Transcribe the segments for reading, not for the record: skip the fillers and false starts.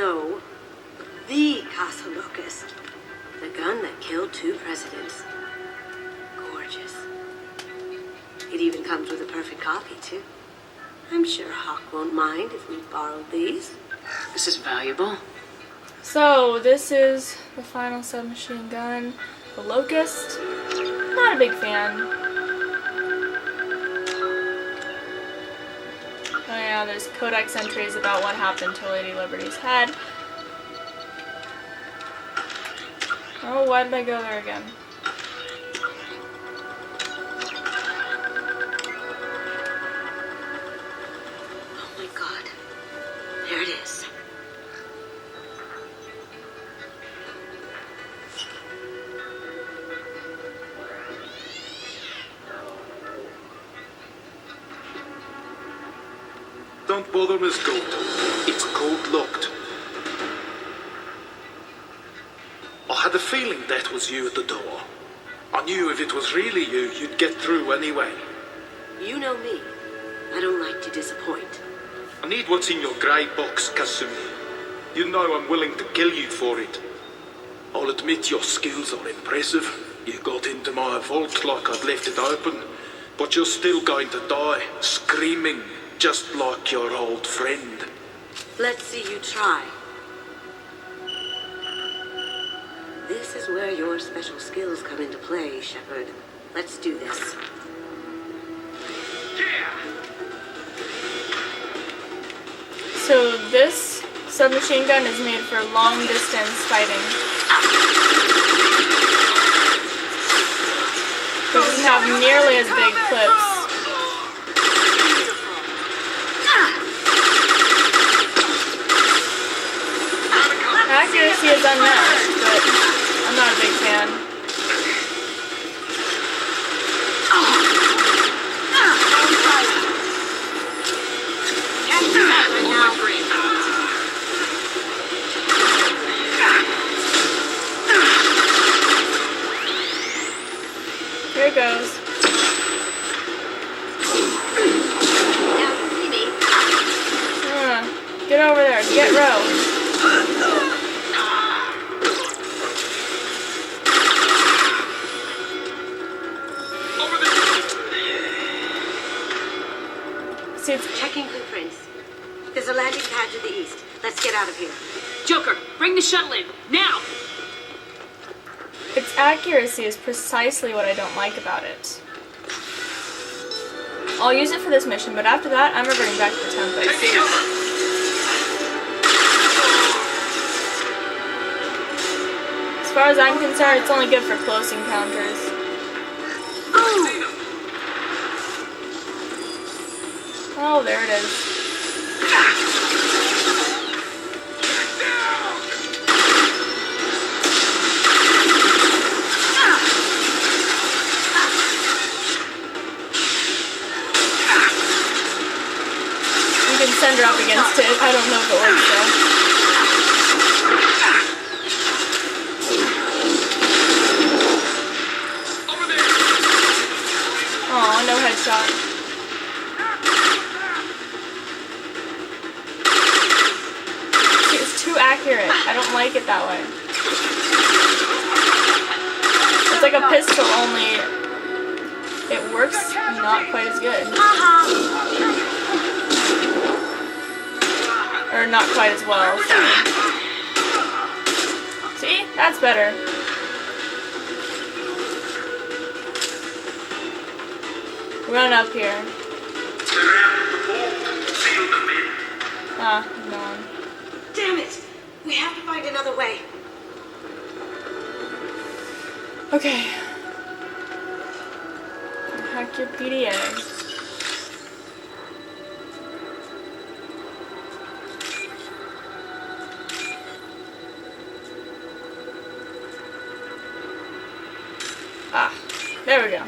know, the Casa Locust. The gun that killed 2 presidents. Gorgeous. It even comes with a perfect copy, too. I'm sure Hawk won't mind if we borrowed these. This is valuable. So, this is the final submachine gun. The Locust. Not a big fan. Oh yeah, there's codex entries about what happened to Lady Liberty's head. Oh, why did I go there again? Oh my God. There it is. Don't bother, Miss Gold. It's code locked. I had a feeling that was you at the door. I knew if it was really you, you'd get through anyway. You know me. I don't like to disappoint. I need what's in your grey box, Kasumi. You know I'm willing to kill you for it. I'll admit your skills are impressive. You got into my vault like I'd left it open. But you're still going to die, screaming, just like your old friend. Let's see you try. This is where your special skills come into play, Shepard. Let's do this. So this submachine gun is made for long distance fighting. It doesn't have nearly as big clips. Accuracy is unmatched, but I'm not a big fan. Here it goes. Get over there. Get Row. See, it's Checking blueprints. There's a landing pad to the east. Let's get out of here. Joker, bring the shuttle in, now! Its accuracy is precisely what I don't like about it. I'll use it for this mission, but after that, I'm reverting back to the Tempest. As far as I'm concerned, it's only good for close encounters. Oh, there it is. You can send her up against it. I don't know if it works though. Aw, no headshot. It's too accurate. I don't like it that way. It's like a pistol, only it works not quite as good. Or not quite as well. So. See? That's better. Run up here. Ah, no one. Damn it! We have to find another way. Okay. Hack your PDA. Ah, there we go.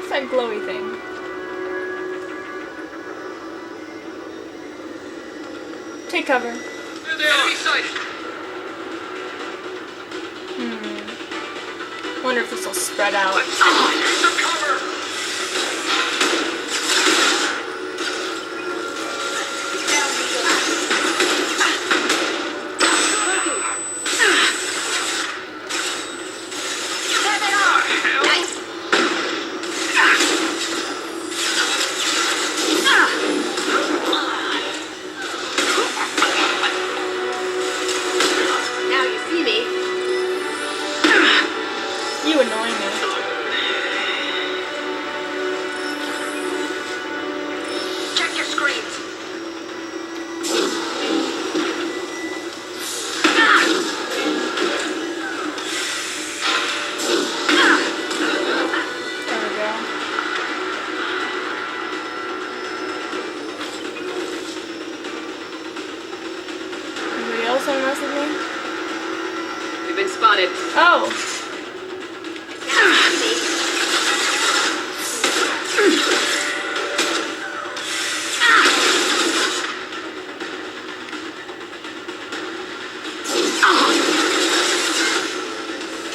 That glowy thing. Take cover. Enemy sighted. wonder if this will spread out. Let's get into cover! Now you see me. You annoy me. Check your screens. There we go. Anybody else want to mess with me? We've been spotted. Oh! Now you see me.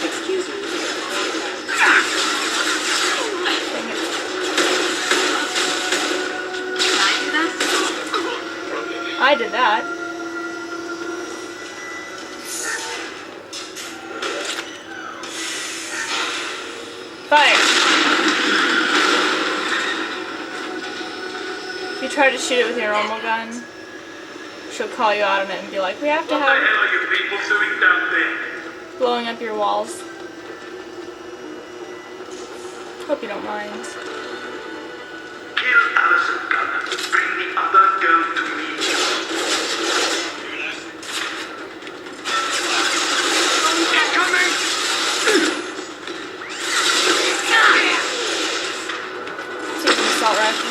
Excuse me. Dang it. Did I do that? I did that. Fire! If you try to shoot it with your normal gun, she'll call you out on it and be like, we have to What the have hell are you people doing down there? blowing up your walls. Hope you don't mind. Kill Alison Gunn. Bring the other girl to me. Incoming! Take an assault rifle.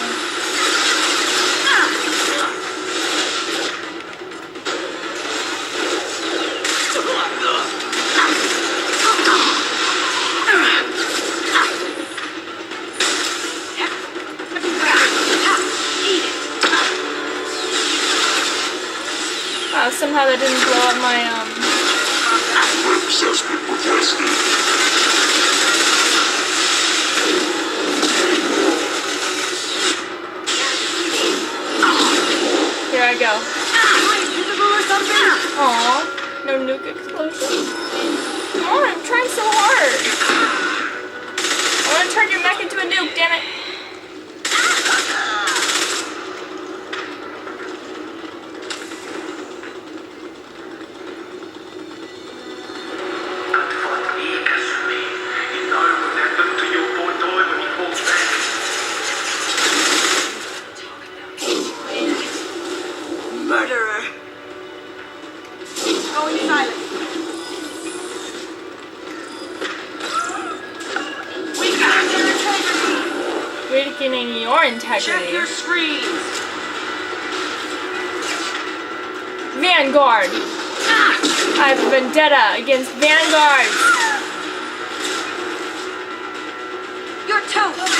Somehow that didn't blow up my Here I go. Aw, no nuke explosion. Come on, I'm trying so hard. I want to turn your mech into a nuke, damn it. Murderer. Going silent. Weakening your integrity. Check your screens. Vanguard. I have a vendetta against Vanguard. You're toast.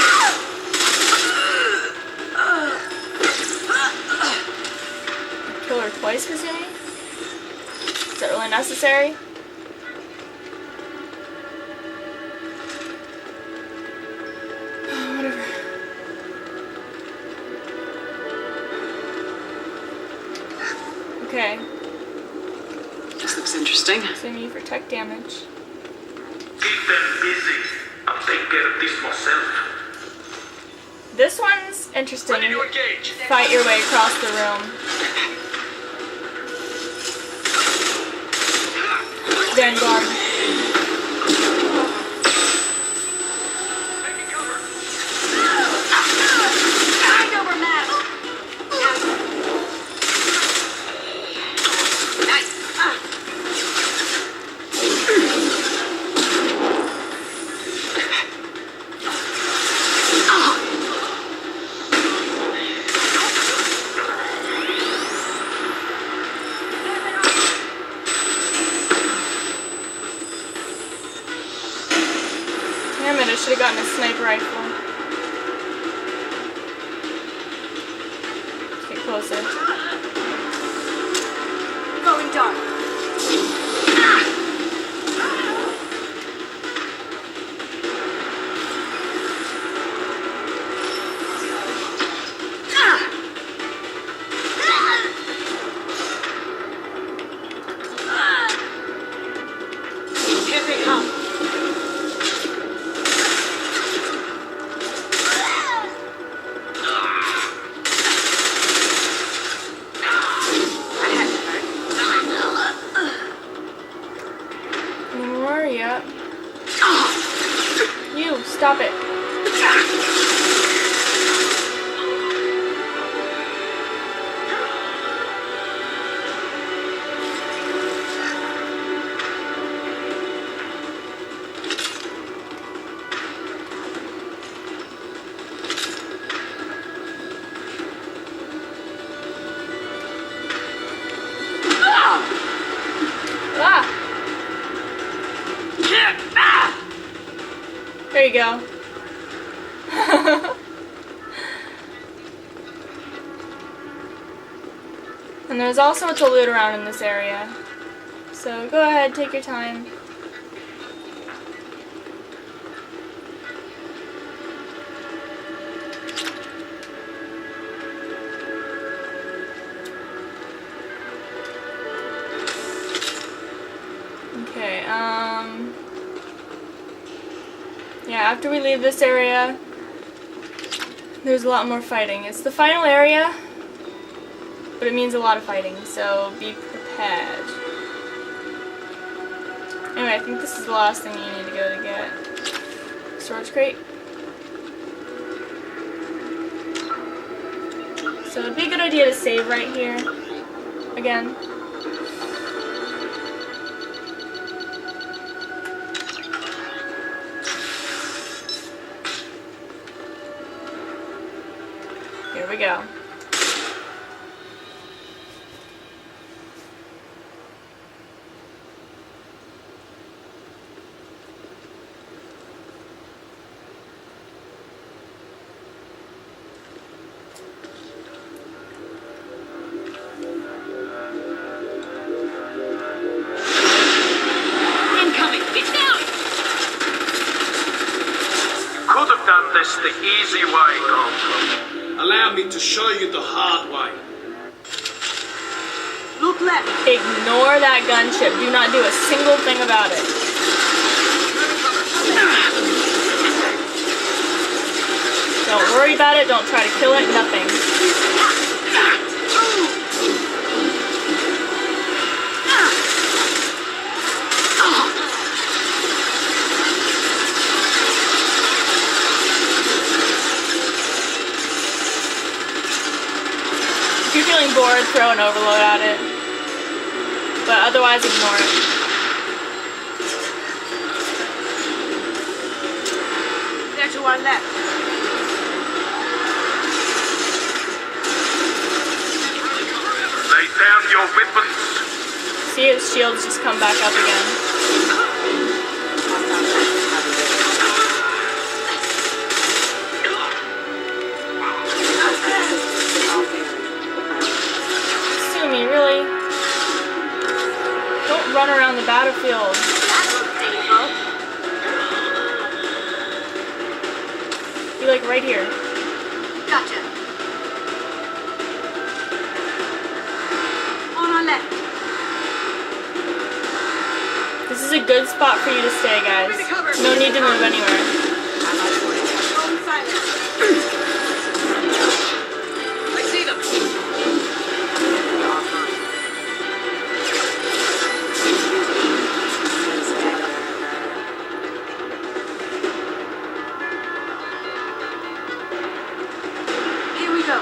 Kill her twice, Kazumi? Is that really necessary? Whatever. Okay. This looks interesting. Kazumi for tech damage. Keep them busy. I'll take care of this myself. This one's interesting. Ready to engage. Fight your way across the room. Vanguard. Taking cover. Hand over map. Nice. Damn it, I should have gotten a sniper rifle. Let's get closer. Going dark. go. And there's also to loot around in this area. So go ahead, take your time. Okay, yeah, after we leave this area, there's a lot more fighting. It's the final area, but it means a lot of fighting, so be prepared. Anyway, I think this is the last thing you need to go to get. Storage crate. So it'd be a good idea to save right here. Again. Here we go. Incoming! It's down! Could have done this the easy way, Goldblum. Allow me to show you the hard way. Look left. Ignore that gunship. Do not do a single thing about it. Don't worry about it. Don't try to kill it. Nothing. If you're feeling bored, throw an overload at it. But otherwise, ignore it. They're to our left. Lay down your weapons. See, its shields just come back up again. Sumi, really? Don't run around the battlefield. That looks painful. Be like right here. Gotcha. On our left. This is a good spot for you to stay, guys. No need to move anywhere. Home silence. I see them! Here we go.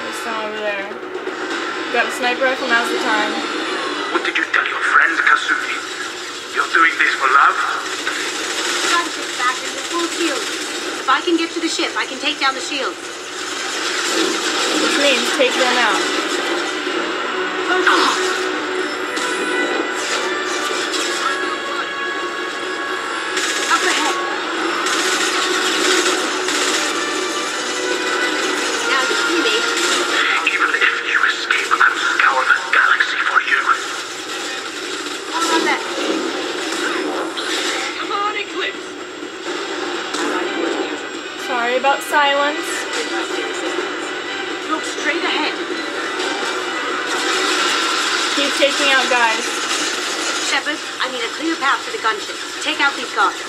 There's some over there. Got a sniper rifle, now's the time. What did you tell your friend, Kasumi? You're doing this for love? Gunship's back into full shield. If I can get to the ship, I can take down the shields. Which means take them out. Up ahead. Now you see me. Even if you escape, I'll scour the galaxy for you. On our left. Come on, Eclipse! Sorry about silence. Look straight ahead. Keep taking out guys. Shepard, I need a clear path to the gunship. Take out these guards.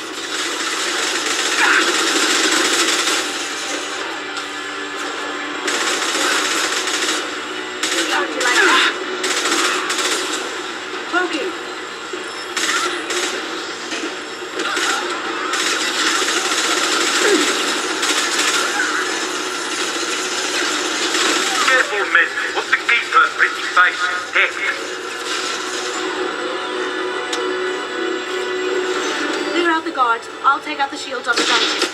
How'd you like that? Cloaking. Careful, men. What's the keeper pretty face? Heck. Clear out the guards. I'll take out the shields on the gunship.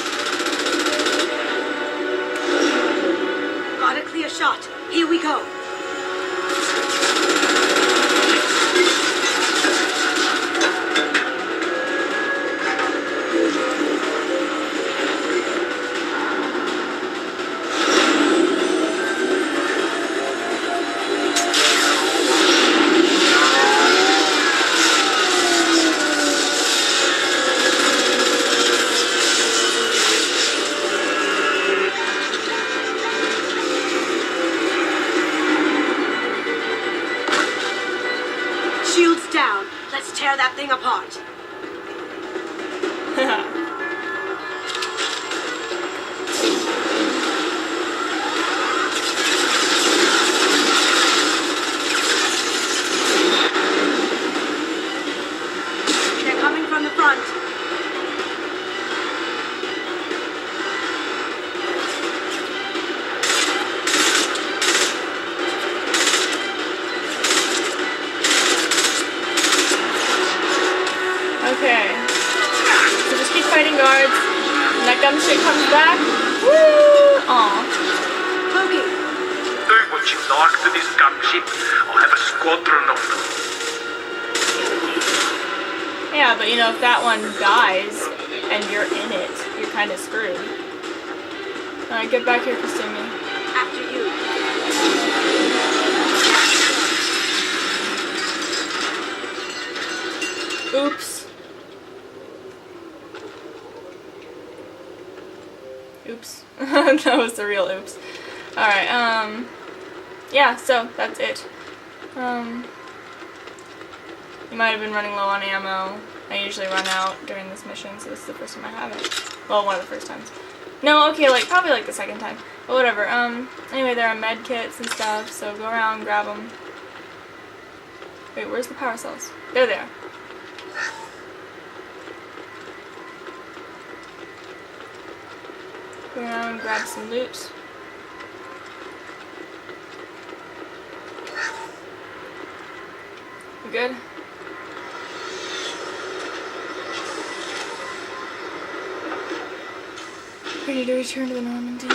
Got a clear shot. Here we go. thing apart. They're coming from the front. Okay. So just keep fighting guards. When that gun shit comes back. Woo! Aw. Loki, Do what you like to this gunship. I have a squadron of them. Yeah, but you know, if that one dies and you're in it, you're kind of screwed. Alright, get back here, Kasumi. after you. Oops. Oops. That was the real oops. Alright, yeah, so that's it. You might have been running low on ammo. I usually run out during this mission, so this is the first time I have it. Well, one of the first times. No, okay, probably the second time. But whatever. Anyway, there are med kits and stuff, so go around, grab them. Wait, where's the power cells? There they are. Go around, grab some loot. You good? Ready to return to the Normandy.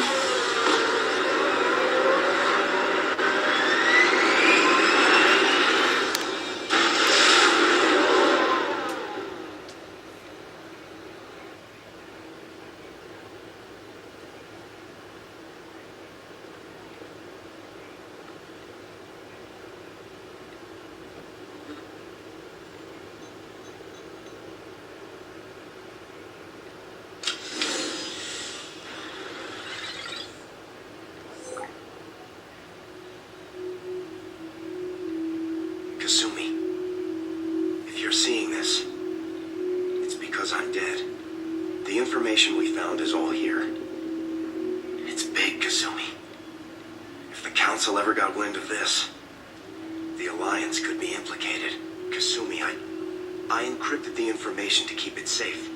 Kasumi, if you're seeing this, it's because I'm dead. The information we found is all here. It's big, Kasumi. If the Council ever got wind of this, the Alliance could be implicated. Kasumi, I encrypted the information to keep it safe.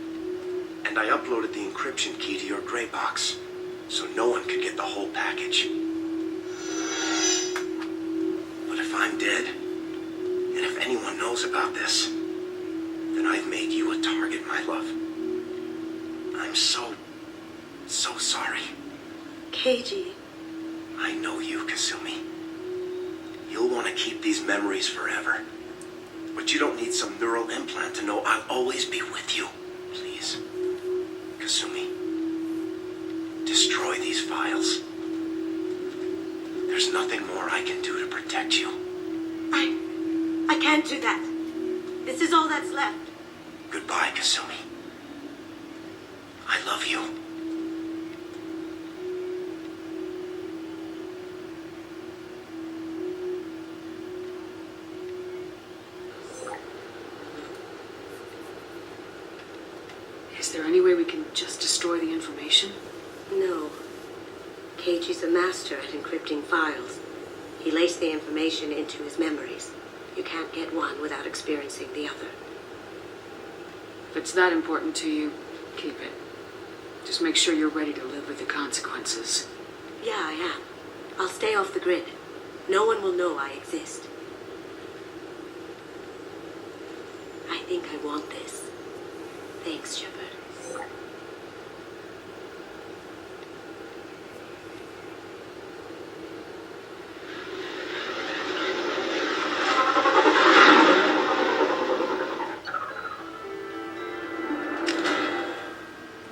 And I uploaded the encryption key to your gray box, so no one could get the whole package. But if I'm dead, and if anyone knows about this, then I've made you a target, my love. I'm so sorry. Keiji. I know you, Kasumi. You'll want to keep these memories forever. But you don't need some neural implant to know I'll always be with you. Please. Kasumi. Destroy these files. There's nothing more I can do to protect you. I can't do that. This is all that's left. Goodbye, Kasumi. I love you. Is there any way we can just destroy the information? No. Keiji's a master at encrypting files. He laced the information into his memories. You can't get one without experiencing the other. If it's that important to you, keep it. Just make sure you're ready to live with the consequences. Yeah, I am. I'll stay off the grid. No one will know I exist. I think I want this. Thanks, Shepard.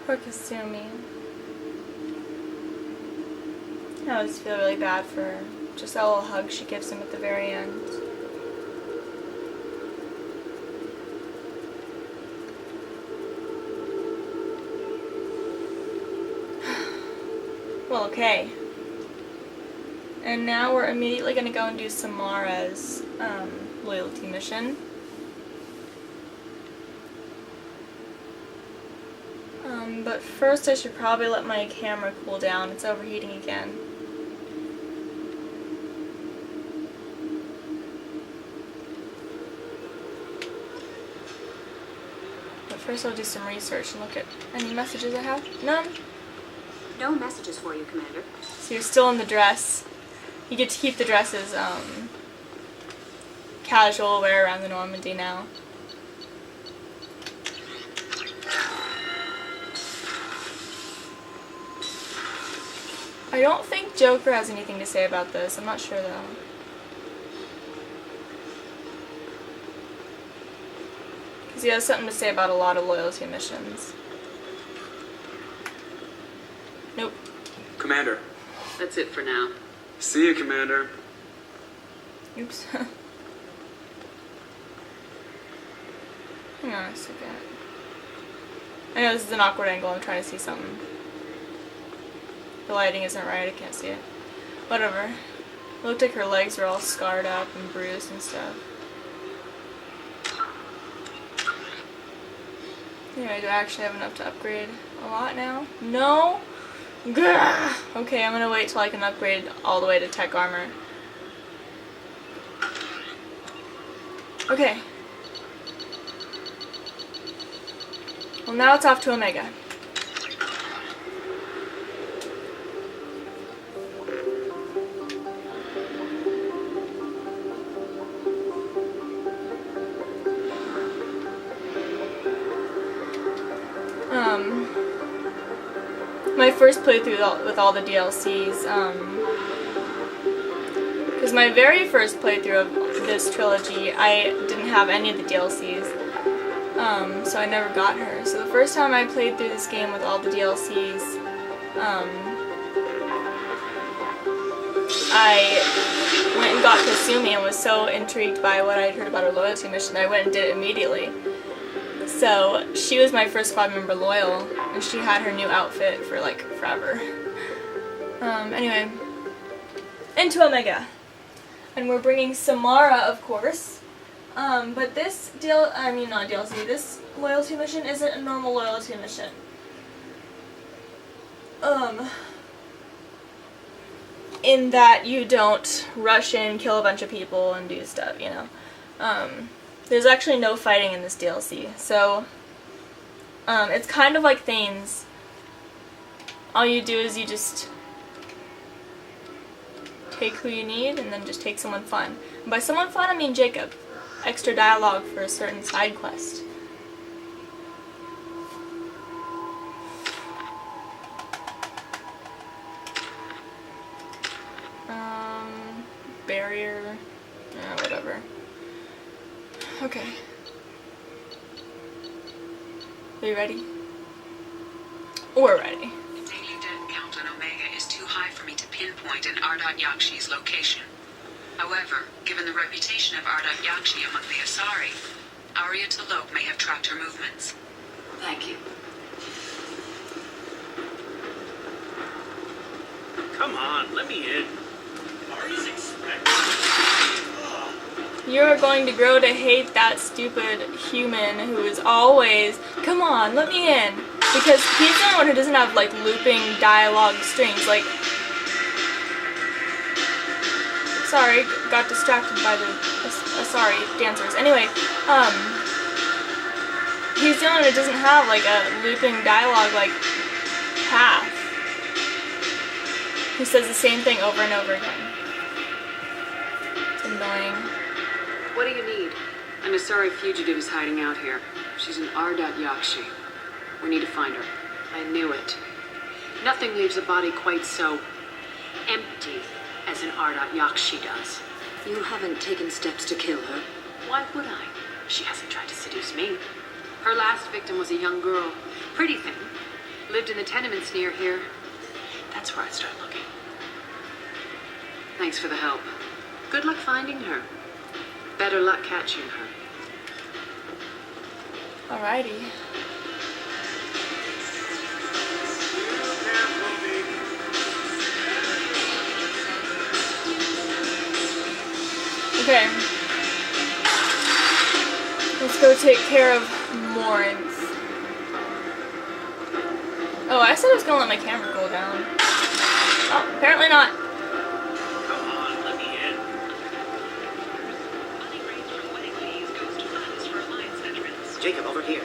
Poor Kasumi. I always feel really bad for her. Just that little hug she gives him at the very end. Well, okay. And now we're immediately going to go and do Samara's loyalty mission. But first I should probably let my camera cool down. It's overheating again. But first I'll do some research and look at any messages I have. None? No messages for you, Commander. So you're still in the dress. You get to keep the dress as casual wear around the Normandy now. I don't think Joker has anything to say about this. I'm not sure though. Because he has something to say about a lot of loyalty missions. Nope. Commander. That's it for now. See you, Commander. Oops. Hang on a second. I know this is an awkward angle. I'm trying to see something. The lighting isn't right. I can't see it. Whatever. It looked like her legs were all scarred up and bruised and stuff. Anyway, do I actually have enough to upgrade a lot now? No? Gah! Okay, I'm gonna wait till I can upgrade all the way to tech armor. Okay. Well, now it's off to Omega. My first playthrough with all the DLCs, because my very first playthrough of this trilogy, I didn't have any of the DLCs, so I never got her. So the first time I played through this game with all the DLCs, I went and got Kasumi and was so intrigued by what I'd heard about her loyalty mission that I went and did it immediately. So she was my first squad member loyal, and she had her new outfit for like forever. Anyway, into Omega, and we're bringing Samara, of course. But this this loyalty mission isn't a normal loyalty mission. In that you don't rush in, kill a bunch of people, and do stuff, you know. There's actually no fighting in this DLC, so it's kind of like Thanes. All you do is you just take who you need and then just take someone fun. And by someone fun, I mean Jacob. Extra dialogue for a certain side quest. Barrier, whatever. Okay. Are you ready? We're ready. The daily death count on Omega is too high for me to pinpoint an Ardat Yakshi's location. However, given the reputation of Ardat Yakshi among the Asari, Arya T'Loak may have tracked her movements. Thank you. Come on, let me in. Arya's expecting. You're going to grow to hate that stupid human who is always, come on, let me in. Because he's the only one who doesn't have, like, looping dialogue strings. Like, sorry, got distracted by the Asari dancers. Anyway, he's the only one who doesn't have, like, a looping dialogue, like, path. Who says the same thing over and over again. It's annoying. What do you need? An Asari fugitive is hiding out here. She's an Ardat Yakshi. We need to find her. I knew it. Nothing leaves a body quite so empty as an Ardat Yakshi does. You haven't taken steps to kill her. Why would I? She hasn't tried to seduce me. Her last victim was a young girl. Pretty thing. Lived in the tenements near here. That's where I'd start looking. Thanks for the help. Good luck finding her. Better luck catching her. Alrighty. Okay. Let's go take care of Morinth. Oh, I said I was gonna let my camera go down. Oh, apparently not. Come on, let me in. Money raised from wedding fees goes to funds for Alliance veterans. Jacob, over here.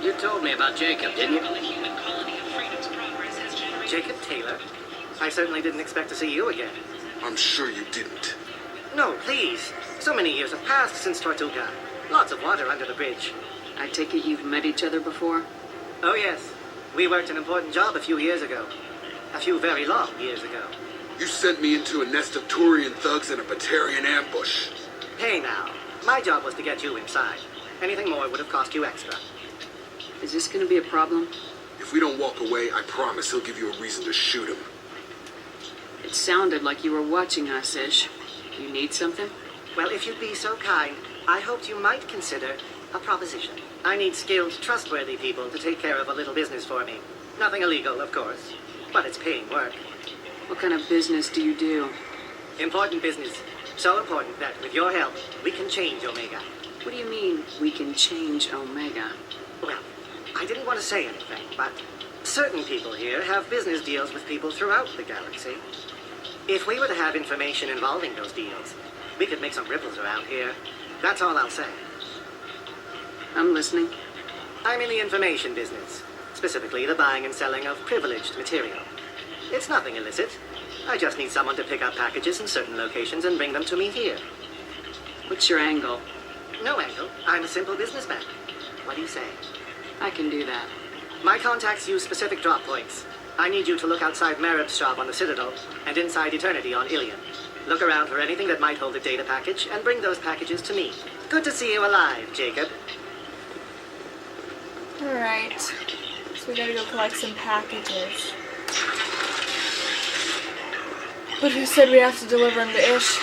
You told me about Jacob, didn't you? General, a human colony of Freedom's Progress has generated... Jacob Taylor? I certainly didn't expect to see you again. I'm sure you didn't. No, please. So many years have passed since Tortuga. Lots of water under the bridge. I take it you've met each other before? Oh, yes. We worked an important job a few years ago. A few very long years ago. You sent me into a nest of Turian thugs in a Batarian ambush. Hey now, my job was to get you inside. Anything more would have cost you extra. Is this gonna be a problem? If we don't walk away, I promise he'll give you a reason to shoot him. It sounded like you were watching us, Ish. You need something? Well, if you'd be so kind, I hoped you might consider a proposition. I need skilled, trustworthy people to take care of a little business for me. Nothing illegal, of course, but it's paying work. What kind of business do you do? Important business. So important that, with your help, we can change Omega. What do you mean, we can change Omega? Well, I didn't want to say anything, but certain people here have business deals with people throughout the galaxy. If we were to have information involving those deals, we could make some ripples around here. That's all I'll say. I'm listening. I'm in the information business, specifically the buying and selling of privileged material. It's nothing illicit. I just need someone to pick up packages in certain locations and bring them to me here. What's your angle? No angle. I'm a simple businessman. What do you say? I can do that. My contacts use specific drop points. I need you to look outside Marib's shop on the Citadel and inside Eternity on Ilion. Look around for anything that might hold a data package and bring those packages to me. Good to see you alive, Jacob. Alright. So we gotta go collect some packages. But who said we have to deliver them to Ish?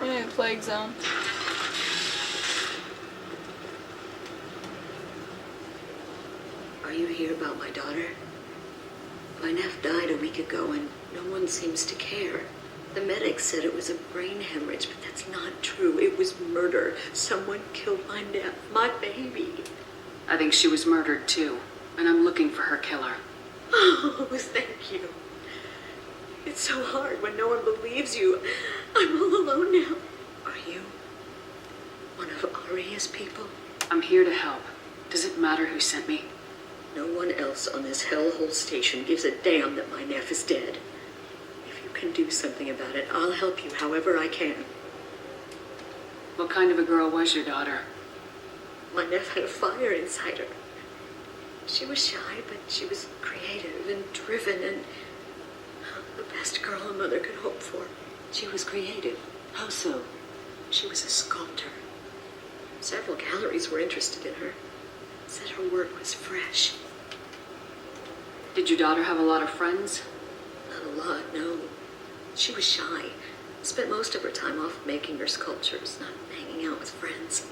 We're in the plague zone. Are you here about my daughter? My nephew died a week ago and no one seems to care. The medics said it was a brain hemorrhage, but that's not true. It was murder. Someone killed my nephew, my baby. I think she was murdered too, and I'm looking for her killer. Oh, thank you. It's so hard when no one believes you. I'm all alone now. Are you one of Aria's people? I'm here to help. Does it matter who sent me? No one else on this hellhole station gives a damn that my nephew is dead. If you can do something about it, I'll help you however I can. What kind of a girl was your daughter? My nephew had a fire inside her. She was shy, but she was creative and driven and the best girl a mother could hope for. She was creative. How so? She was a sculptor. Several galleries were interested in her. Said her work was fresh. Did your daughter have a lot of friends? Not a lot, no. She was shy. Spent most of her time off making her sculptures, not hanging out with friends.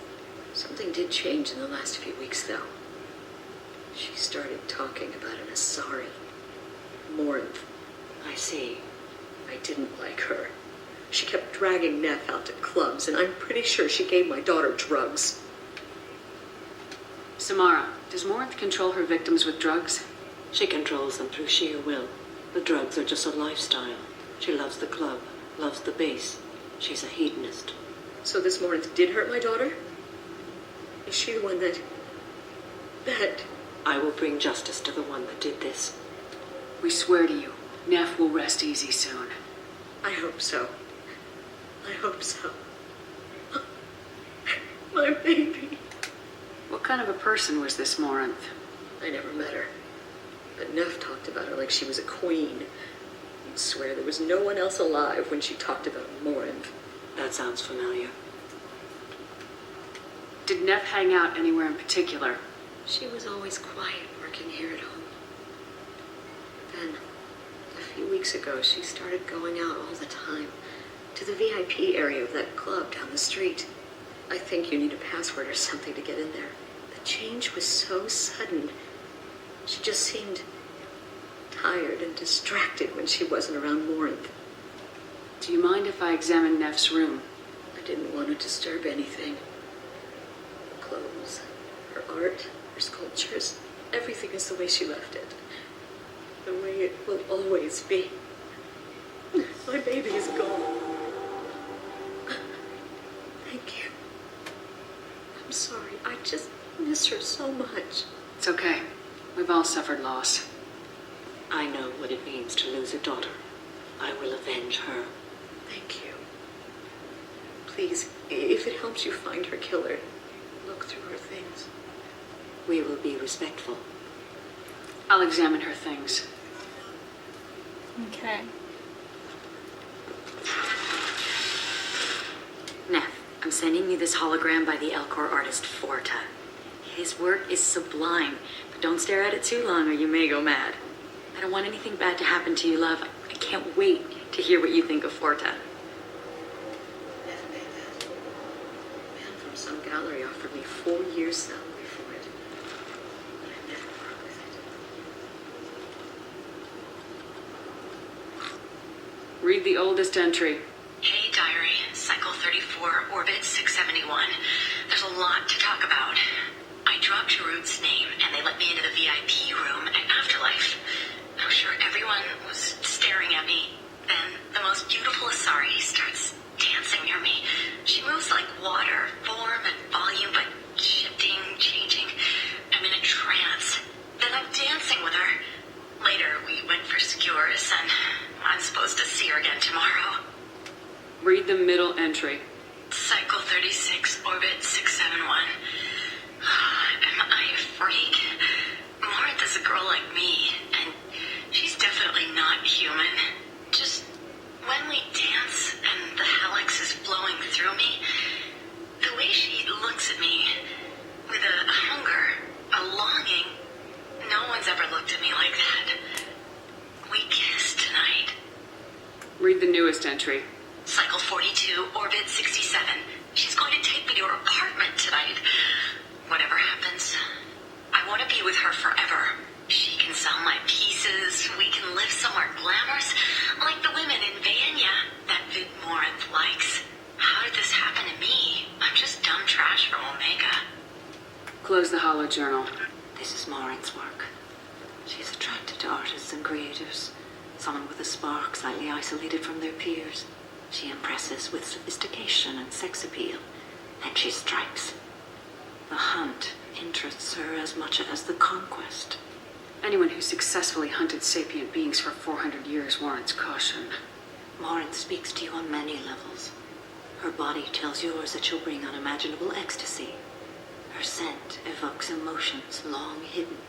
Something did change in the last few weeks, though. She started talking about an Asari. Morinth. I see. I didn't like her. She kept dragging Neff out to clubs, and I'm pretty sure she gave my daughter drugs. Samara, does Morinth control her victims with drugs? She controls them through sheer will. The drugs are just a lifestyle. She loves the club, loves the base. She's a hedonist. So this Morinth did hurt my daughter? Is she the one that... I will bring justice to the one that did this. We swear to you, Neff will rest easy soon. I hope so. I hope so. My baby. What kind of a person was this Morinth? I never met her. But Neff talked about her like she was a queen. You'd swear there was no one else alive when she talked about Morinth. That sounds familiar. Did Neff hang out anywhere in particular? She was always quiet working here at home. Then, a few weeks ago, she started going out all the time. To the VIP area of that club down the street. I think you need a password or something to get in there. The change was so sudden. She just seemed tired and distracted when she wasn't around Morinth. Do you mind if I examine Neff's room? I didn't want to disturb anything. clothes, her art, her sculptures, everything is the way she left it. The way it will always be. My baby is gone. Thank you. I'm sorry. I just miss her so much. It's okay. We've all suffered loss. I know what it means to lose a daughter. I will avenge her. Thank you. Please, if it helps you find her killer, look through her things. We will be respectful. I'll examine her things. Okay. Neff, I'm sending you this hologram by the Elcor artist Forta. His work is sublime, but don't stare at it too long or you may go mad. I don't want anything bad to happen to you, love. I can't wait to hear what you think of Forta. A man from some gallery offered me 4 years' salary for it. But I never worked with it. Read the oldest entry. Hey, Diary. Cycle 34, Orbit 671. There's a lot to talk about. I dropped Root's name, and they let me into the VIP room at Afterlife. I'm sure everyone was staring at me. Then the most beautiful Asari starts dancing near me. She moves like water, form and volume, but shifting, changing. I'm in a trance. Then I'm dancing with her. Later, we went for skewers, and I'm supposed to see her again tomorrow. Read the middle entry. Cycle 36, Orbit 671. Am I a freak? Martha's a girl like me, and she's definitely not human. Just when we dance and the helix is flowing through me, the way she looks at me with a hunger, a longing, no one's ever looked at me like that. We kissed tonight. Read the newest entry. Cycle 42, Orbit 67. She's going to take me to her apartment tonight. Whatever happens, I want to be with her forever. She can sell my pieces. We can live somewhere glamorous, like the women in Vanya that Vid Morinth likes. How did this happen to me? I'm just dumb trash from Omega. Close the holo journal. This is Morinth's work. She's attracted to artists and creatives. Someone with a spark, slightly isolated from their peers. She impresses with sophistication and sex appeal, and she strikes. The hunt interests her as much as the conquest. Anyone who successfully hunted sapient beings for 400 years warrants caution. Morinth speaks to you on many levels. Her body tells yours that she'll bring unimaginable ecstasy. Her scent evokes emotions long hidden.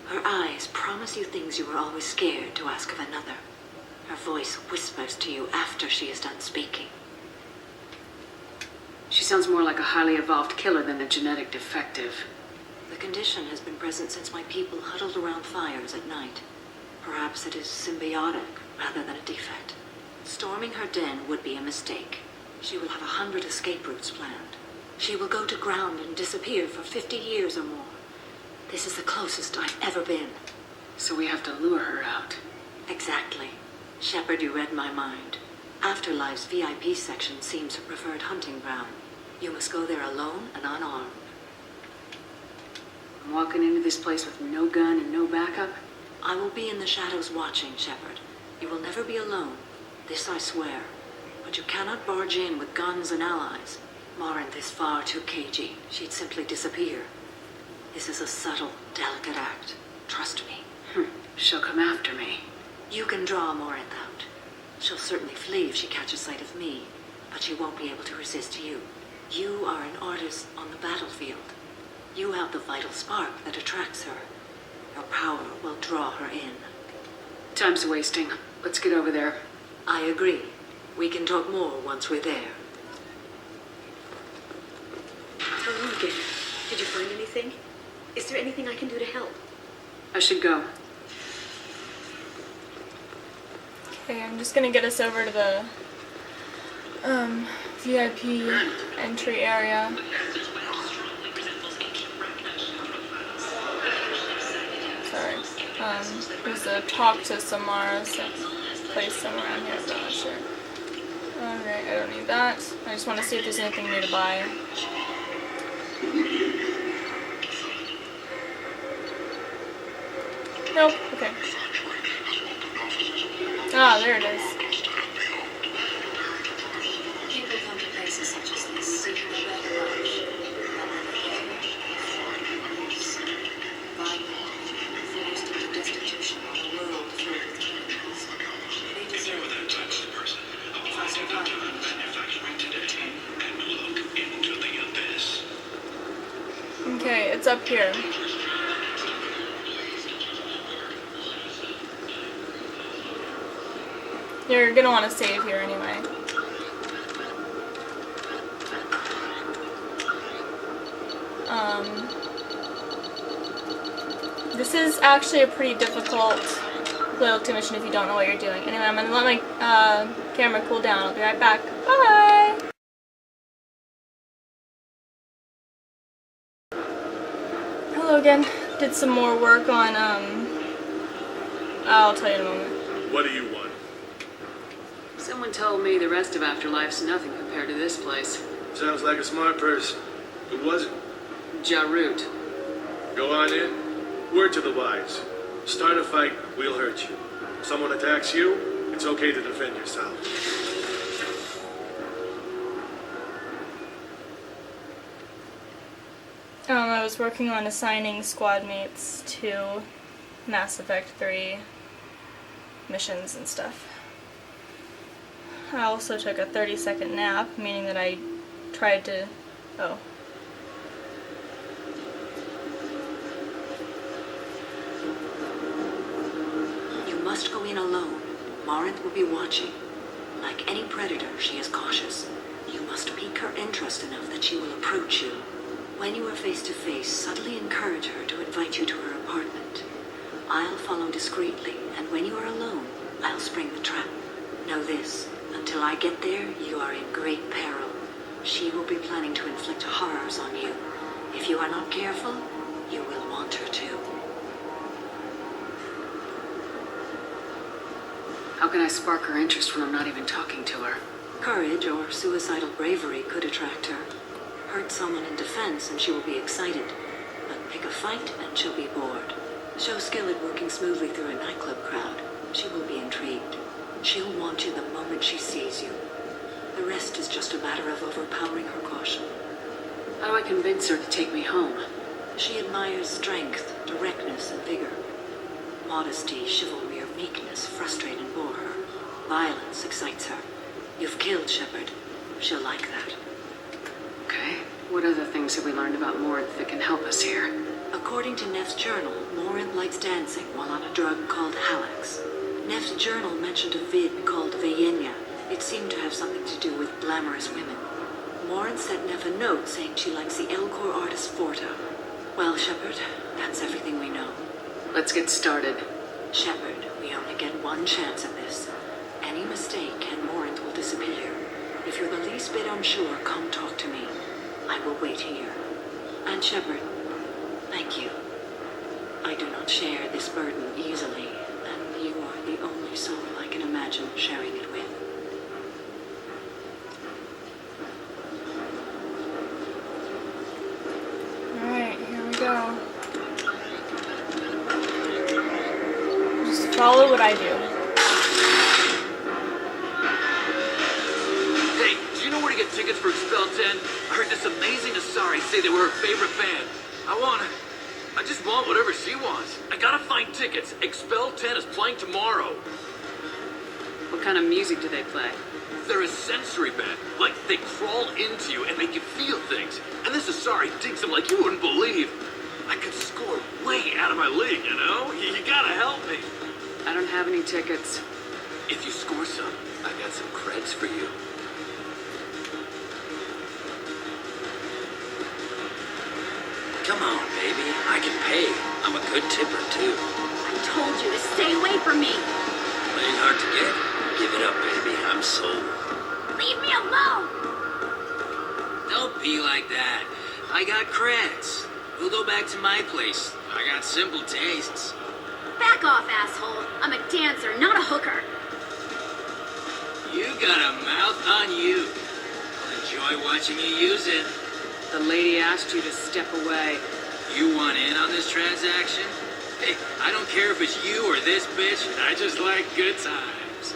Her eyes promise you things you were always scared to ask of another. Her voice whispers to you after she is done speaking. She sounds more like a highly evolved killer than a genetic defective. The condition has been present since my people huddled around fires at night. Perhaps it is symbiotic rather than a defect. Storming her den would be a mistake. She will have 100 escape routes planned. She will go to ground and disappear for 50 years or more. This is the closest I've ever been. So we have to lure her out. Exactly. Shepard, you read my mind. Afterlife's VIP section seems her preferred hunting ground. You must go there alone and unarmed. I'm walking into this place with no gun and no backup. I will be in the shadows watching, Shepard. You will never be alone. This I swear. But you cannot barge in with guns and allies. Morinth is far too cagey. She'd simply disappear. This is a subtle, delicate act. Trust me. She'll come after me. You can draw Morinth out. She'll certainly flee if she catches sight of me, but she won't be able to resist you. You are an artist on the battlefield. You have the vital spark that attracts her. Your power will draw her in. Time's wasting. Let's get over there. I agree. We can talk more once we're there. Hello again. Did you find anything? Is there anything I can do to help? I should go. Okay, I'm just gonna get us over to the VIP entry area. Sorry. There's a talk to Samara place somewhere around here, but I'm not sure. Alright, I don't need that. I just want to see if there's anything new to buy. Nope. Okay. Ah, there it is. People come to places such as this seeking a better life. Forced into destitution on a world filled with criminals. They deserve it. For survival. Okay, it's up here. You're gonna want to save here anyway. This is actually a pretty difficult loyalty mission if you don't know what you're doing. Anyway, I'm gonna let my camera cool down. I'll be right back. Bye! Hello again. Did some more work on, I'll tell you in a moment. What do you want? Someone told me the rest of Afterlife's nothing compared to this place. Sounds like a smart person. Who was it? Jarut. Go on in. Word to the wise. Start a fight, we'll hurt you. Someone attacks you, it's okay to defend yourself. I was working on assigning squad mates to Mass Effect 3 missions and stuff. I also took a 30-second nap, meaning that I tried to... Oh. You must go in alone. Morinth will be watching. Like any predator, she is cautious. You must pique her interest enough that she will approach you. When you are face to face, subtly encourage her to invite you to her apartment. I'll follow discreetly, and when you are alone, I'll spring the trap. Know this, until I get there, you are in great peril. She will be planning to inflict horrors on you. If you are not careful, you will want her to. How can I spark her interest when I'm not even talking to her? Courage or suicidal bravery could attract her. Hurt someone in defense and she will be excited. But pick a fight and she'll be bored. Show skill at working smoothly through a nightclub crowd. She will be intrigued. She'll want you the moment she sees you. The rest is just a matter of overpowering her caution. How do I convince her to take me home? She admires strength, directness, and vigor. Modesty, chivalry, or meekness frustrate and bore her. Violence excites her. You've killed Shepard. She'll like that. Okay. What other things have we learned about Morinth that can help us here? According to Neff's journal, Morinth likes dancing while on a drug called Halax. Neff's journal mentioned a vid called Vayenya. It seemed to have something to do with glamorous women. Morinth sent Neff a note saying she likes the Elcor artist Forta. Well, Shepard, that's everything we know. Let's get started. Shepard, we only get one chance at this. Any mistake and Morinth will disappear. If you're the least bit unsure, come talk to me. I will wait here. And Shepard, thank you. I do not share this burden easily, and you are the only soul I can imagine sharing it with. Alright, here we go. Just follow what I do. Hey, do you know where to get tickets for Expel 10? I heard this amazing Asari say they were her favorite band. I just want whatever she wants. I gotta find tickets. Expel 10 is playing tomorrow. What kind of music do they play? They're a sensory band. Like, they crawl into you and make you feel things. And this Asari digs them like you wouldn't believe. I could score way out of my league, you know? You gotta help me. I don't have any tickets. If you score some, I got some creds for you. Come on, baby. I can pay. I'm a good tipper, too. I told you to stay away from me. Ain't hard to get. Give it up, baby. I'm sold. Leave me alone. Don't be like that. I got creds. We'll go back to my place. I got simple tastes. Back off, asshole. I'm a dancer, not a hooker. You got a mouth on you. I'll enjoy watching you use it. The lady asked you to step away. You want in on this transaction? Hey, I don't care if it's you or this bitch. I just like good times.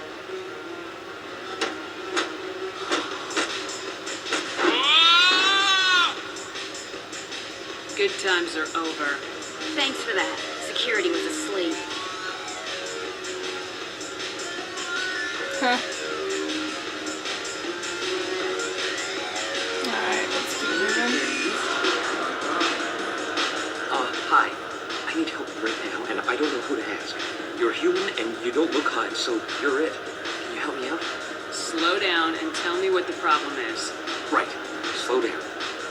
Good times are over. Thanks for that. Security was asleep. Huh. Alright, let's keep moving. Hi. I need help right now, and I don't know who to ask. You're human, and you don't look high, so you're it. Can you help me out? Slow down and tell me what the problem is. Right. Slow down.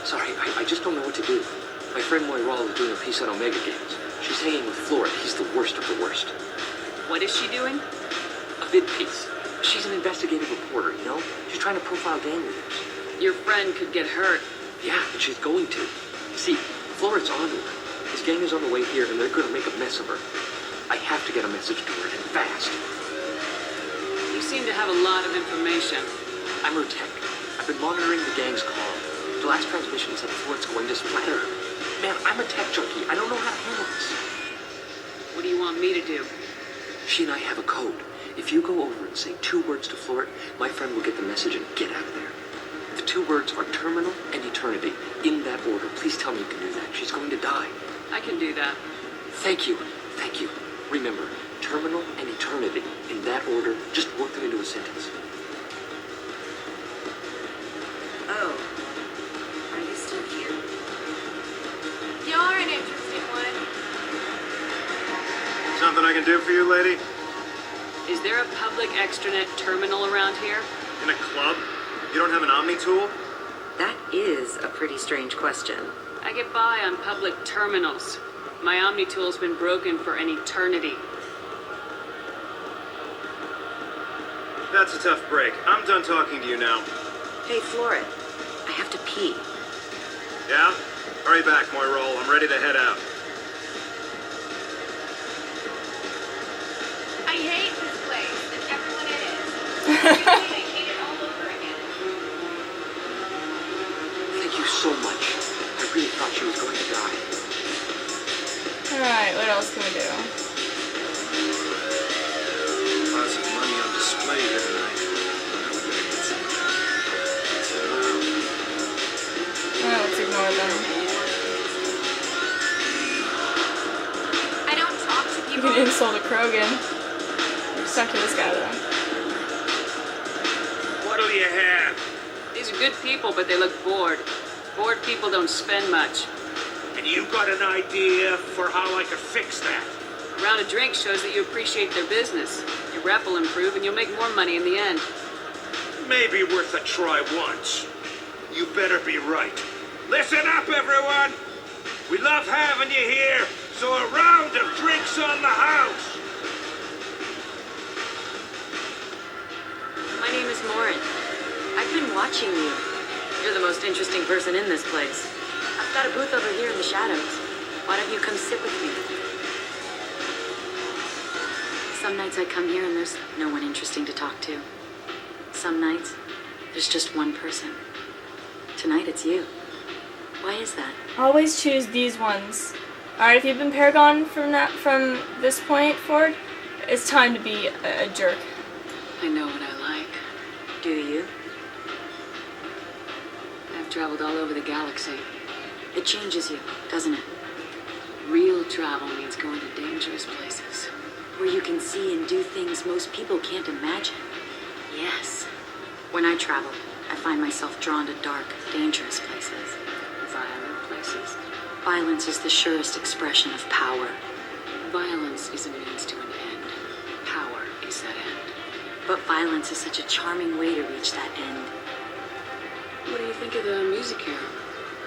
Sorry, I just don't know what to do. My friend Moiral is doing a piece on Omega Games. She's hanging with Flora. He's the worst of the worst. What is she doing? A bid piece. She's an investigative reporter, you know? She's trying to profile gang leaders. Your friend could get hurt. Yeah, and she's going to. See, Flora's on to her. His gang is on the way here, and they're going to make a mess of her. I have to get a message to her, and fast. You seem to have a lot of information. I'm her tech. I've been monitoring the gang's call. The last transmission said Flora's going to splatter her. Man, I'm a tech junkie. I don't know how to handle this. What do you want me to do? She and I have a code. If you go over and say 2 words to Flora, my friend will get the message and get out of there. The 2 words are terminal and eternity. In that order. Please tell me you can do that. She's going to die. I can do that. Thank you. Thank you. Remember, terminal and eternity. In that order, just work them into a sentence. Oh. Are you still here? You're an interesting one. Something I can do for you, lady? Is there a public extranet terminal around here? In a club? You don't have an Omni tool? That is a pretty strange question. I get by on public terminals. My Omni tool's been broken for an eternity. That's a tough break. I'm done talking to you now. Hey, Flora. I have to pee. Yeah? Hurry back, Moiral. I'm ready to head out. I hate this place and everyone in it. Really, I hate it all over again. Thank you so much. I really thought she was going to die. Alright, what else can we do? Lots of money on display here tonight. Alright, let's ignore them. I don't talk to You people. can insult a Krogan. Stuck to this guy though. What'll you have? These are good people, but they look bored. Bored people don't spend much. And you got an idea for how I could fix that? A round of drinks shows that you appreciate their business. Your rep will improve and you'll make more money in the end. Maybe worth a try once. You better be right. Listen up, everyone! We love having you here, so a round of drinks on the house! My name is Morin. I've been watching you. You're the most interesting person in this place. I've got a booth over here in the shadows. Why don't you come sit with me? Some nights I come here and there's no one interesting to talk to. Some nights, there's just one person. Tonight it's you. Why is that? Always choose these ones. Alright, if you've been Paragon from this point forward, it's time to be a jerk. I know what I like. Do you? I've traveled all over the galaxy. It changes you, doesn't it? Real travel means going to dangerous places. Where you can see and do things most people can't imagine. Yes. When I travel, I find myself drawn to dark, dangerous places. Violent places. Violence is the surest expression of power. Violence is a means to an end. Power is that end. But violence is such a charming way to reach that end. What do you think of the music here?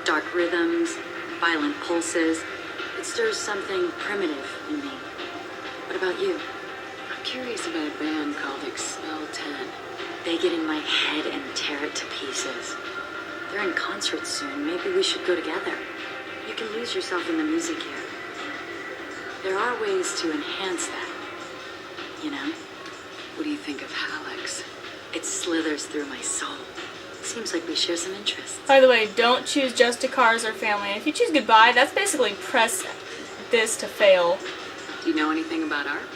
Dark rhythms, violent pulses. It stirs something primitive in me. What about you? I'm curious about a band called Expel 10. They get in my head and tear it to pieces. They're in concert soon. Maybe we should go together. You can lose yourself in the music here. There are ways to enhance that. You know? What do you think of Hallex? It slithers through my soul. Seems like we share some interests. By the way, don't choose Justicars or family. If you choose goodbye, that's basically press this to fail. Do you know anything about art?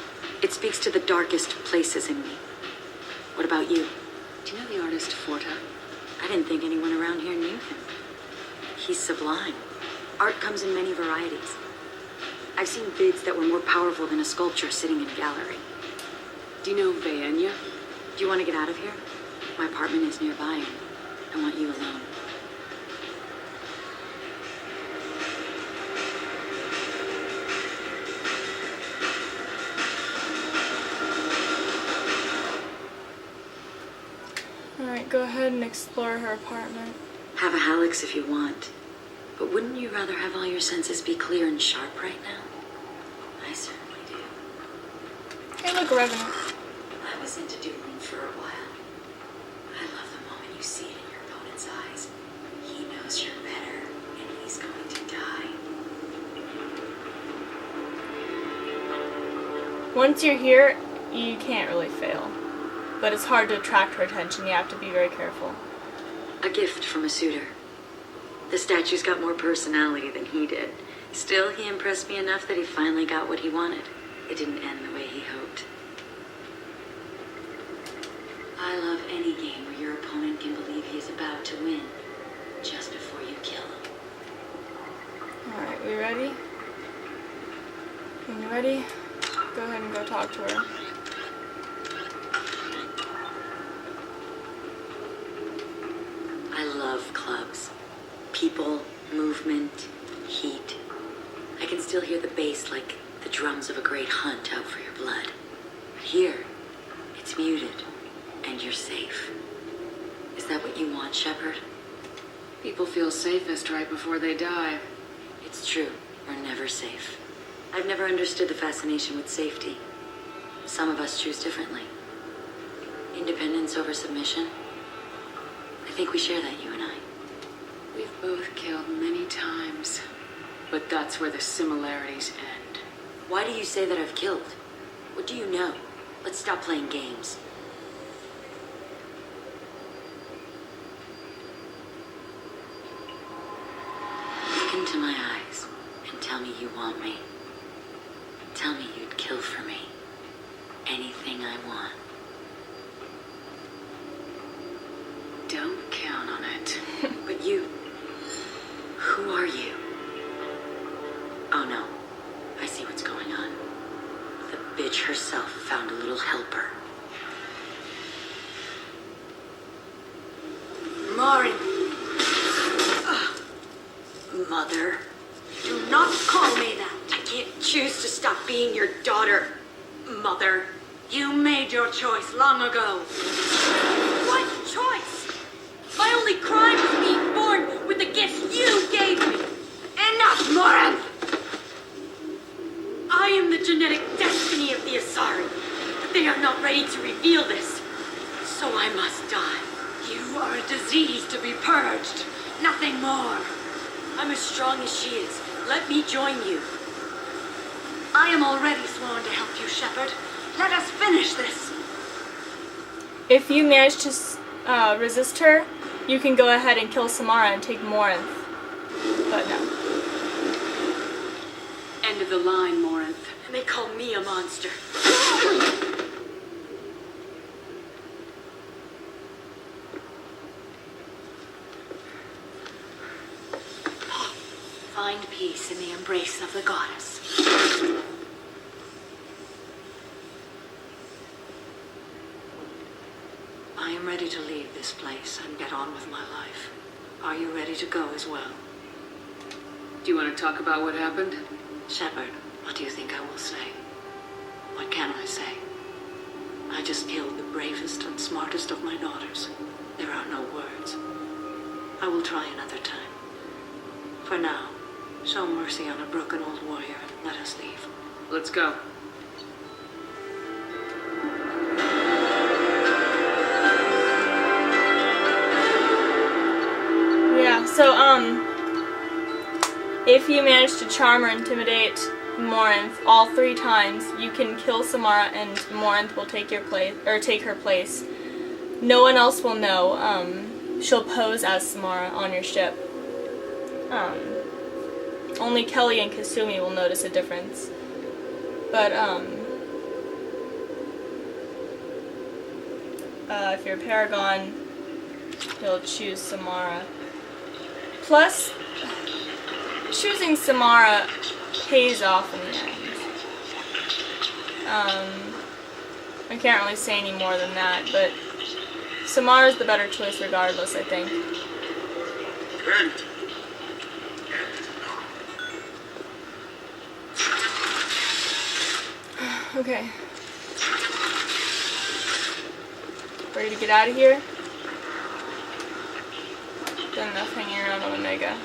It speaks to the darkest places in me. What about you? Do you know the artist Forta? I didn't think anyone around here knew him. He's sublime. Art comes in many varieties. I've seen bids that were more powerful than a sculpture sitting in a gallery. Do you know Vaenya? Do you want to get out of here? My apartment is nearby, and I want you alone. Alright, go ahead and explore her apartment. Have a Hallex if you want. But wouldn't you rather have all your senses be clear and sharp right now? I certainly do. Hey, look, Revenant. I was into dueling for a while. I love the moment you see it in your opponent's eyes. He knows you're better, and he's going to die. Once you're here, you can't really fail. But it's hard to attract her attention. You have to be very careful. A gift from a suitor. The statue's got more personality than he did. Still, he impressed me enough that he finally got what he wanted. It didn't end the way he hoped. I love any game where your opponent can believe he is about to win, just before you kill him. Alright, we ready? When you're ready, go ahead and go talk to her. I love clubs. People, movement, heat. I can still hear the bass like the drums of a great hunt out for your blood. But here, it's muted, and you're safe. Is that what you want, Shepard? People feel safest right before they die. It's true. We're never safe. I've never understood the fascination with safety. Some of us choose differently. Independence over submission. I think we share that, you and I. We've both killed many times, but that's where the similarities end. Why do you say that I've killed? What do you know? Let's stop playing games. Look into my eyes and tell me you want me. Tell me you'd kill for me. Anything I want. Don't count on it. But you... Who are you? Oh no. I see what's going on. The bitch herself found a little helper. Marin! Mother. Do not call me that. I can't choose to stop being your daughter. Mother. You made your choice long ago. What choice? My only crime was being born with the gifts you gave me. Enough, Morinth! I am the genetic destiny of the Asari, but they are not ready to reveal this. So I must die. You are a disease to be purged. Nothing more. I'm as strong as she is. Let me join you. I am already sworn to help you, Shepard. Let us finish this. If you manage to resist her, you can go ahead and kill Samara and take Morinth. But no. End of the line, Morinth. And they call me a monster. Find peace in the embrace of the goddess. I am ready to leave this place and get on with my life. Are you ready to go as well? Do you want to talk about what happened? Shepard, what do you think I will say? What can I say? I just killed the bravest and smartest of my daughters. There are no words. I will try another time. For now, show mercy on a broken old warrior and let us leave. Let's go. Yeah, so, if you manage to charm or intimidate Morinth all 3 times, you can kill Samara and Morinth will take your place, or take her place. No one else will know. she'll pose as Samara on your ship. Only Kelly and Kasumi will notice a difference. But, if you're a Paragon, you'll choose Samara. Plus, choosing Samara pays off in the end. I can't really say any more than that, but Samara's the better choice regardless, I think. Okay. Ready to get out of here? Done enough hanging around on Omega.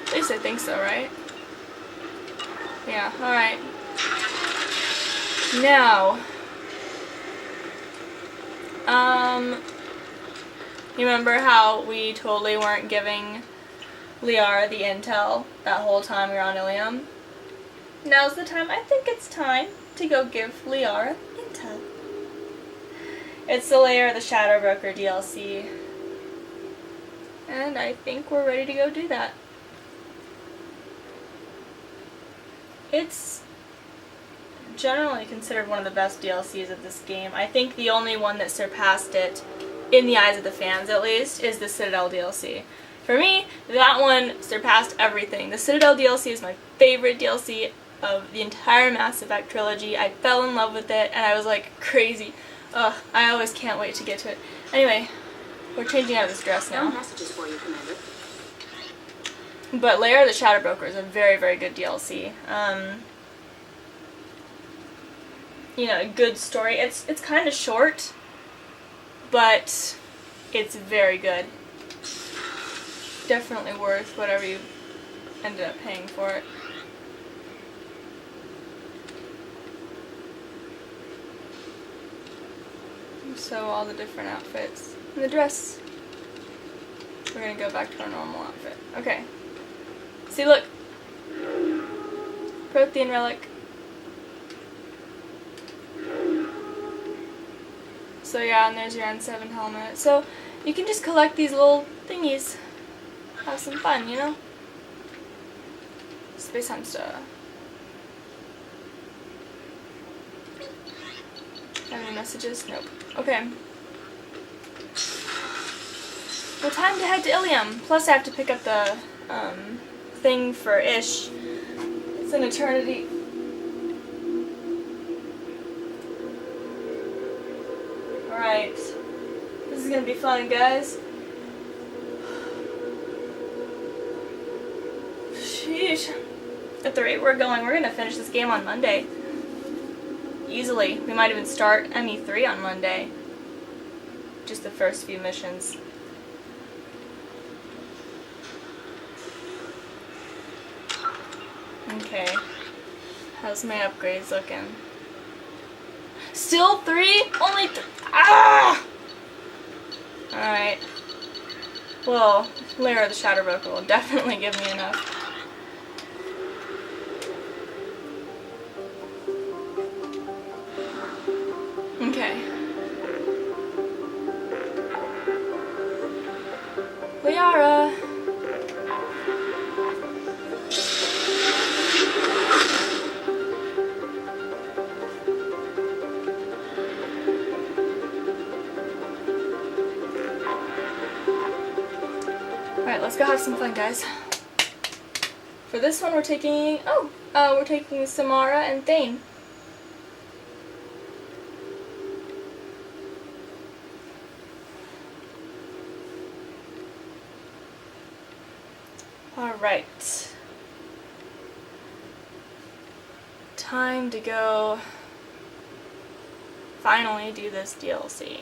At least I think so, right? Yeah, alright. Now, you remember how we totally weren't giving Liara the intel that whole time we were on Ilium? Now's the time. I think it's time to go give Liara intel. It's the Lair of the Shadow Broker DLC. And I think we're ready to go do that. It's generally considered one of the best DLCs of this game. I think the only one that surpassed it, in the eyes of the fans at least, is the Citadel DLC. For me, that one surpassed everything. The Citadel DLC is my favorite DLC of the entire Mass Effect trilogy. I fell in love with it, and I was like crazy. Ugh, I always can't wait to get to it. Anyway, we're changing out of this dress now. No messages for you, Commander. But Lair of the Shadow Broker is a very, very good DLC. You know, a good story. It's kind of short, but it's very good. Definitely worth whatever you ended up paying for it. So all the different outfits. And the dress. We're gonna go back to our normal outfit. Okay. See, look. Prothean relic. So yeah, and there's your N7 helmet. So you can just collect these little thingies. Have some fun, you know? Space Hamster. Have any messages? Nope. Okay. Well, time to head to Ilium. Plus I have to pick up the thing for Ish. It's an eternity. Alright. This is gonna be fun, guys. Sheesh. At the rate we're going, we're gonna finish this game on Monday. Easily. We might even start ME3 on Monday. Just the first few missions. Okay. How's my upgrades looking? Still 3? Only 3? Ah! Alright. Well, Lair of the Shadow Broker will definitely give me enough. Okay. Liara! Alright, let's go have some fun, guys. For this one, we're taking... we're taking Samara and Thane. Alright. Time to go finally do this DLC.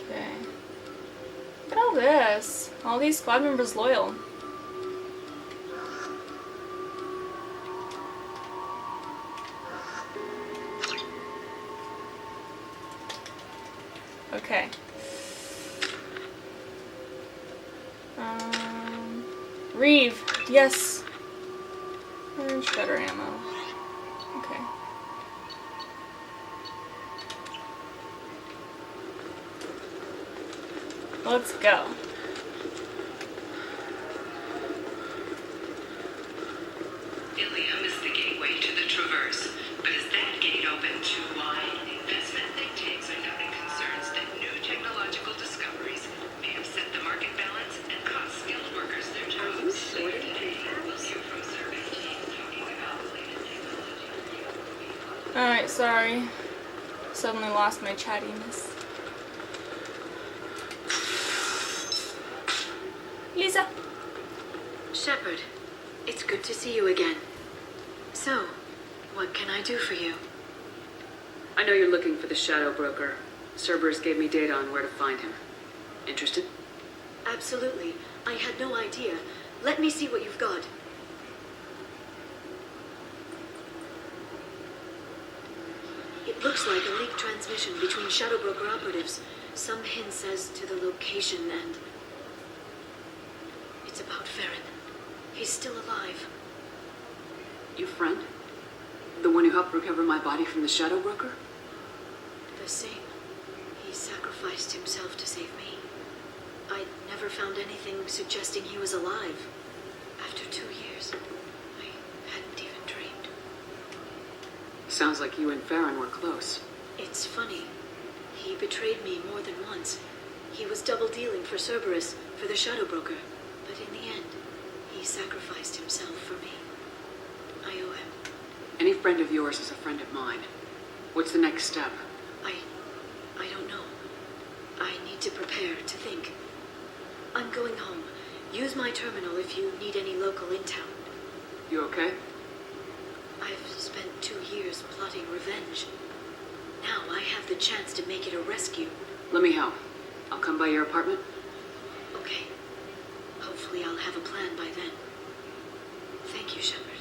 Okay. Look at all this. All these squad members loyal. Okay. Retrieve. Yes. Shredder ammo. Okay. Let's go. Ilium is the gateway to the Traverse, but is that gate open too wide? Investment think tanks are noting concerns that new technological discoveries may upset the market balance and cost skilled workers their jobs. We'll hear from survey teams talking about the latest technology. Alright, sorry. Suddenly lost my chattiness. Lisa. Shepard, it's good to see you again. So, what can I do for you? I know you're looking for the Shadow Broker. Cerberus gave me data on where to find him. Interested? Absolutely. I had no idea. Let me see what you've got. It looks like a leaked transmission between Shadow Broker operatives. Some hints as to the location and... It's about Farron. He's still alive. Your friend? The one who helped recover my body from the Shadow Broker? The same. He sacrificed himself to save me. I never found anything suggesting he was alive. After 2 years, I hadn't even dreamed. Sounds like you and Farron were close. It's funny. He betrayed me more than once. He was double dealing for Cerberus, for the Shadow Broker. But in the end, he sacrificed himself for me. I owe him. Any friend of yours is a friend of mine. What's the next step? I don't know. I need to prepare, to think. I'm going home. Use my terminal if you need any local intel. You okay? I've spent 2 years plotting revenge. Now I have the chance to make it a rescue. Let me help. I'll come by your apartment. Okay. Hopefully I'll have a plan by then. Thank you, Shepard.